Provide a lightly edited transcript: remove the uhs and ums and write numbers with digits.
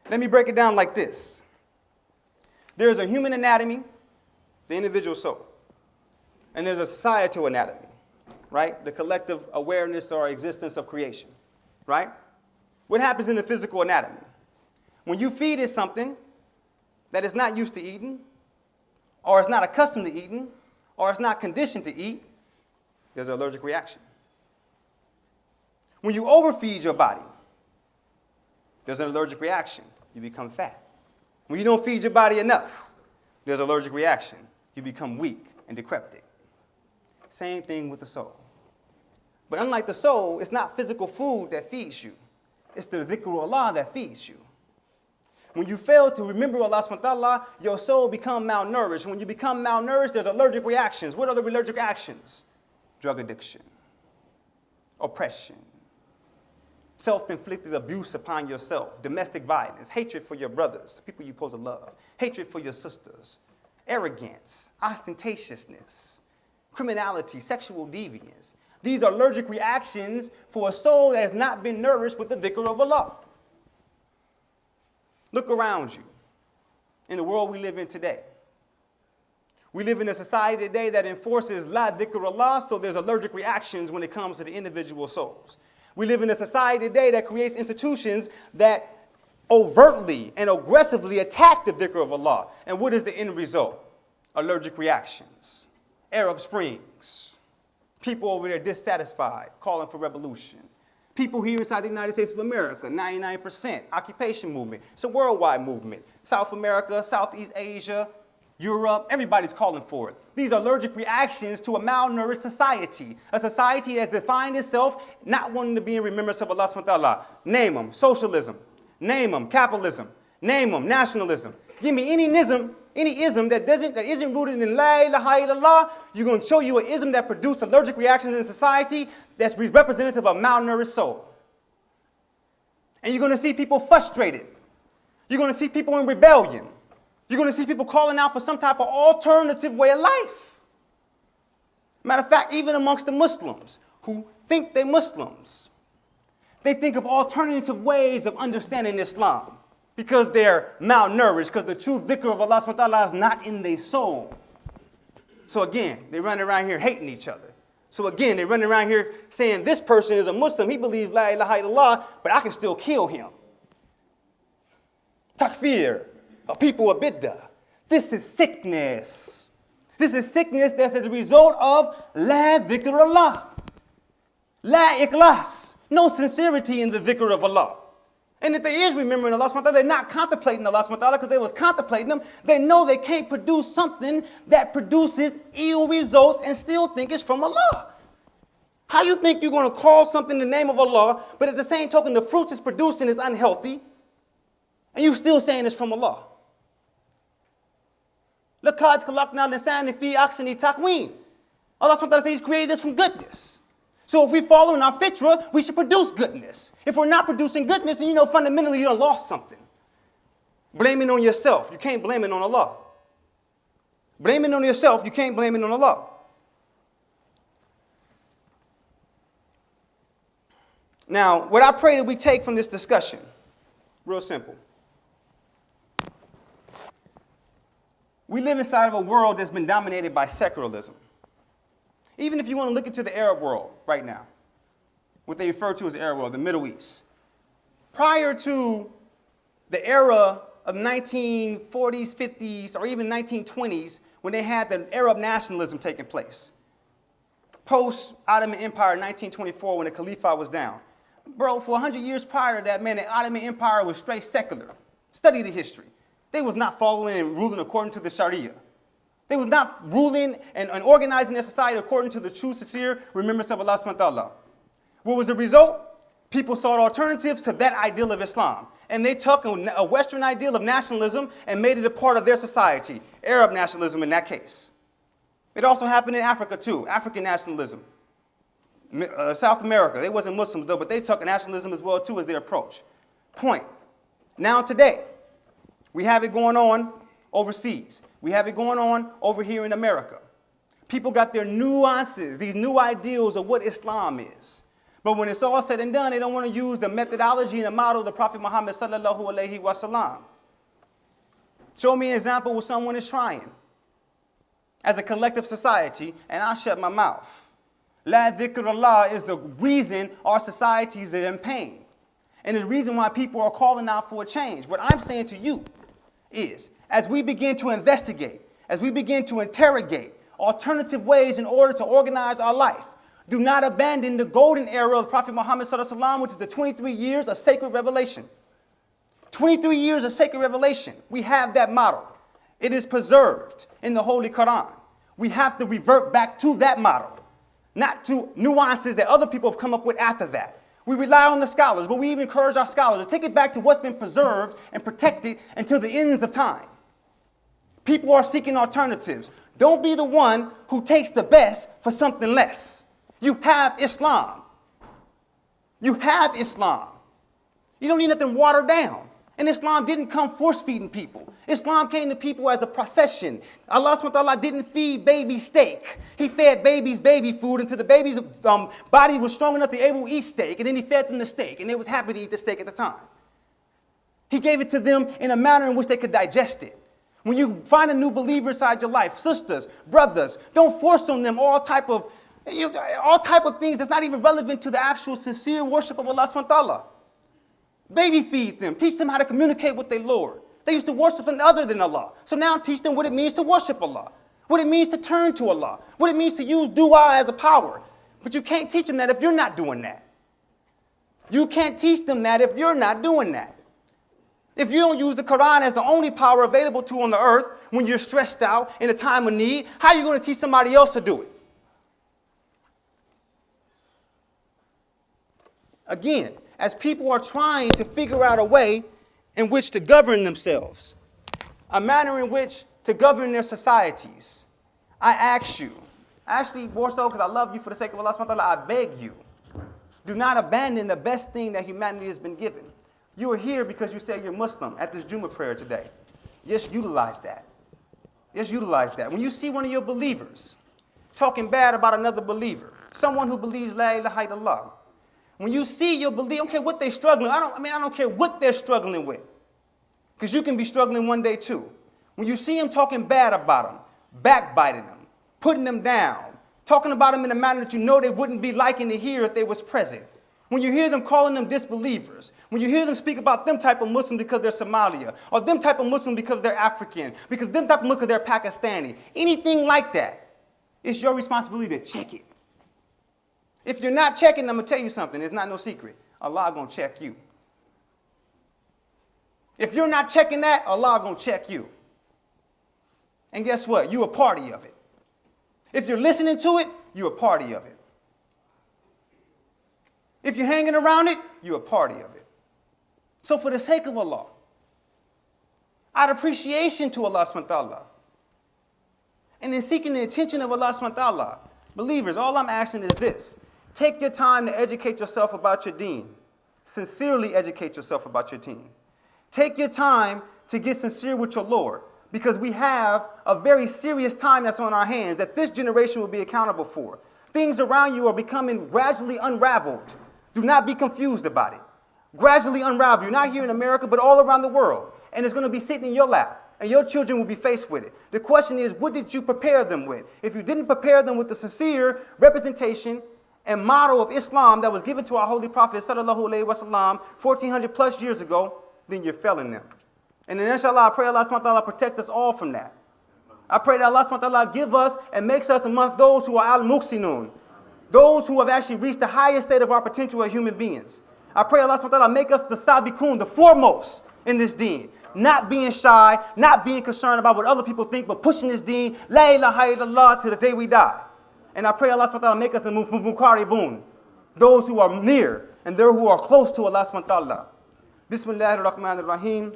Let me break it down like this. There is a human anatomy, the individual soul, and there's a societal anatomy, right? The collective awareness or existence of creation, right? What happens in the physical anatomy? When you feed it something that it's not used to eating, or it's not accustomed to eating, or it's not conditioned to eat, there's an allergic reaction. When you overfeed your body, there's an allergic reaction. You become fat. When you don't feed your body enough, there's an allergic reaction. You become weak and decrepit. Same thing with the soul. But unlike the soul, it's not physical food that feeds you. It's the dhikr of Allah that feeds you. When you fail to remember Allah subhanahu wa ta'ala, your soul becomes malnourished. When you become malnourished, there's allergic reactions. What are the allergic actions? Drug addiction, oppression, self-inflicted abuse upon yourself, domestic violence, hatred for your brothers, people you're supposed to love, hatred for your sisters, arrogance, ostentatiousness, criminality, sexual deviance. These are allergic reactions for a soul that has not been nourished with the dhikr of Allah. Look around you in the world we live in today. We live in a society today that enforces la dhikr Allah, so there's allergic reactions when it comes to the individual souls. We live in a society today that creates institutions that overtly and aggressively attack the dhikr of Allah. And what is the end result? Allergic reactions, Arab Springs, people over there dissatisfied, calling for revolution. People here inside the United States of America, 99%, occupation movement. It's a worldwide movement. South America, Southeast Asia, Europe, everybody's calling for it. These are allergic reactions to a malnourished society, a society that's defined itself not wanting to be in remembrance of Allah subhanahu wa ta'ala. Name them, socialism. Name them, capitalism. Name them, nationalism. Give me any ism that isn't rooted in la ilaha illallah. You're going to show you an ism that produced allergic reactions in society that's representative of malnourished soul. And you're going to see people frustrated. You're going to see people in rebellion. You're going to see people calling out for some type of alternative way of life. Matter of fact, even amongst the Muslims who think they're Muslims, they think of alternative ways of understanding Islam because they're malnourished, because the true dhikr of Allah subhanahu wa ta'ala is not in their soul. So again, they run around here hating each other. So again, they run around here saying this person is a Muslim, he believes la ilaha illallah, but I can still kill him. Takfir. People of bid'ah. This is sickness. This is sickness that's as a result of la dhikr Allah. La ikhlas. No sincerity in the dhikr of Allah. And if there is remembering Allah subhanahu wa ta'ala, they're not contemplating Allah subhanahu wa ta'ala because they was contemplating them. They know they can't produce something that produces ill results and still think it's from Allah. How you think you're going to call something in the name of Allah, but at the same token, the fruits it's producing is unhealthy, and you're still saying it's from Allah? لَقَدْ خَلَقْنَا الْإِنسَانَ فِي أَحْسَنِ تَقْوِيمٍ. Allah subhanahu wa ta'ala says He's created us from goodness. So if we're following our fitrah, we should produce goodness. If we're not producing goodness, then fundamentally you done lost something. Blaming on yourself. You can't blame it on Allah. Blaming on yourself, you can't blame it on Allah. Now, what I pray that we take from this discussion, real simple. We live inside of a world that's been dominated by secularism. Even if you want to look into the Arab world right now, what they refer to as the Arab world, the Middle East. Prior to the era of 1940s, 50s, or even 1920s, when they had the Arab nationalism taking place. Post-Ottoman Empire in 1924, when the Khalifa was down. Bro, for 100 years prior to that, man, the Ottoman Empire was straight secular. Study the history. They was not following and ruling according to the Sharia. They was not ruling and organizing their society according to the true, sincere remembrance of Allah subhanahu wa ta'ala. What was the result? People sought alternatives to that ideal of Islam. And they took a Western ideal of nationalism and made it a part of their society. Arab nationalism in that case. It also happened in Africa too, African nationalism. South America, they wasn't Muslims though, but they took nationalism as well too as their approach. Point. Now today, we have it going on overseas. We have it going on over here in America. People got their nuances, these new ideals of what Islam is. But when it's all said and done, they don't want to use the methodology and the model of the Prophet Muhammad sallallahu alaihi wasallam. Show me an example where someone is trying as a collective society, and I shut my mouth. La dhikrullah is the reason our societies are in pain. And the reason why people are calling out for a change. What I'm saying to you is, as we begin to investigate, as we begin to interrogate alternative ways in order to organize our life, do not abandon the golden era of Prophet Muhammad sallallahu alaihi wasallam, which is the 23 years of sacred revelation. 23 years of sacred revelation. We have that model. It is preserved in the Holy Quran. We have to revert back to that model, not to nuances that other people have come up with after that. We rely on the scholars, but we even encourage our scholars to take it back to what's been preserved and protected until the ends of time. People are seeking alternatives. Don't be the one who takes the best for something less. You have Islam. You have Islam. You don't need nothing watered down. And Islam didn't come force-feeding people. Islam came to people as a procession. Allah subhanahu wa ta'ala didn't feed babies steak. He fed babies baby food until the baby's body was strong enough to be able to eat steak. And then he fed them the steak. And they was happy to eat the steak at the time. He gave it to them in a manner in which they could digest it. When you find a new believer inside your life, sisters, brothers, don't force on them all type of things that's not even relevant to the actual sincere worship of Allah subhanahu wa ta'ala. Baby feed them. Teach them how to communicate with their Lord. They used to worship something other than Allah. So now teach them what it means to worship Allah. What it means to turn to Allah. What it means to use dua as a power. But you can't teach them that if you're not doing that. You can't teach them that if you're not doing that. If you don't use the Quran as the only power available to you on the earth when you're stressed out in a time of need, how are you going to teach somebody else to do it? Again, as people are trying to figure out a way in which to govern themselves, a manner in which to govern their societies, I ask you, actually more so because I love you for the sake of Allah subhanahu wa ta'ala, I beg you, do not abandon the best thing that humanity has been given. You are here because you say you're Muslim at this Jummah prayer today. Just utilize that. Just utilize that. When you see one of your believers talking bad about another believer, someone who believes La ilaha illallah, when you see your belief, I don't care what they're struggling. I don't care what they're struggling with. Because you can be struggling one day too. When you see them talking bad about them, backbiting them, putting them down, talking about them in a manner that you know they wouldn't be liking to hear if they was present. When you hear them calling them disbelievers, when you hear them speak about them type of Muslim because they're Somalia, or them type of Muslim because they're African, because them type of Muslim because they're Pakistani, anything like that, it's your responsibility to check it. If you're not checking, I'm going to tell you something. It's not no secret. Allah going to check you. If you're not checking that, Allah going to check you. And guess what? You're a party of it. If you're listening to it, you're a party of it. If you're hanging around it, you're a party of it. So for the sake of Allah, out of appreciation to Allah subhanahu wa ta'ala, and in seeking the attention of Allah subhanahu wa ta'ala, believers, all I'm asking is this. Take your time to educate yourself about your deen. Sincerely educate yourself about your deen. Take your time to get sincere with your Lord, because we have a very serious time that's on our hands that this generation will be accountable for. Things around you are becoming gradually unraveled. Do not be confused about it. Gradually unraveled. You're not here in America, but all around the world. And it's going to be sitting in your lap, and your children will be faced with it. The question is, what did you prepare them with? If you didn't prepare them with the sincere representation and model of Islam that was given to our Holy Prophet sallallahu alaihi wasallam 1400 plus years ago, then you're failing them. And then inshallah, I pray Allah subhanahu wa ta'ala protect us all from that. I pray that Allah subhanahu wa ta'ala give us and makes us amongst those who are al-muqsinun, those who have actually reached the highest state of our potential as human beings. I pray Allah subhanahu wa ta'ala make us the sabiqun, the foremost in this deen. Not being shy, not being concerned about what other people think, but pushing this deen, la ilaha illallah, to the day we die. And I pray Allah subhanahu wa ta'ala make us the muqaribun, those who are near and those who are close to Allah subhanahu wa ta'ala. Bismillahir Rahmanir Rahim.